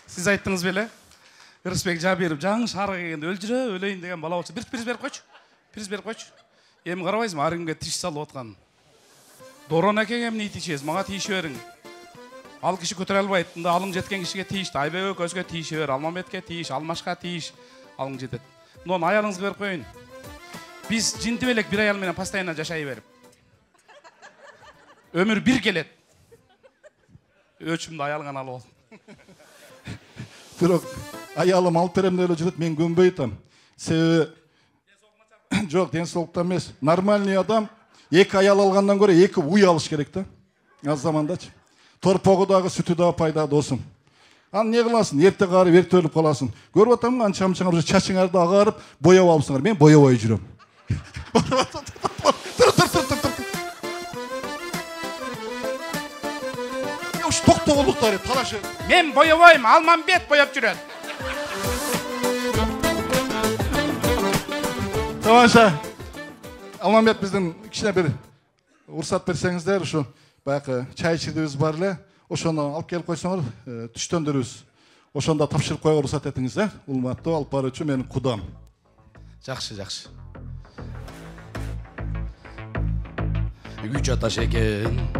Siz ayttыңыз беле? Ырысбек жа берип, жаңы шаарга келгенде өлжүрө, өлөйүн деген бала болчу. Приз берип койчу. Приз берип койчу. Эми карабайсызбы, ар кимге тиш салып аткан. Дорон акеге эмне тиешесиз? Мага тийише бериң. Ал киши көтөрө албайт. Мында алың жеткен кишиге тийишти. Айбек Көзгө тийише бер, Алмамбетке тийиш, Алмашка тийиш. Алың жетет. Муну аялыңызга берип коюн. Биз жинтип элек бир аял менен постоянно жашай берип. Өмүр бир келет. Өчүмдү аялыңан алып ал. Бирок аялым алып берем деп эле жүрөт, мен көнбөй атам. Себеби жок, ден соолукта эмес. Нормальный адам эки аял алгандан көрө эки уй алыш керек да. Az zamandачы. Торпогу дагы, сүтү дагы пайда досум. Аны не кыласың? Эрте карып, эрте өлүп каласың. Көрүп атамын, анча-мынча чачыңарды агарып, бояп алыпсыңар. Мен боябай жүрөм. Уш токтогулуктар талашы. Мен боябайм, Алмамбет бояп жүрөт. Тамаша. Алмамбет биздин кичине бир уруксат берсеңиздер, ушу баягы чай ичирдибиз бар эле. Ошону алып келип койсоңор, түштөндүрүбүз. Ошондо тапшырып коюга уруксат этиңиз, Улматтуу алып баруучу менин кудам. Жакшы, жакшы. Үч аташ экен.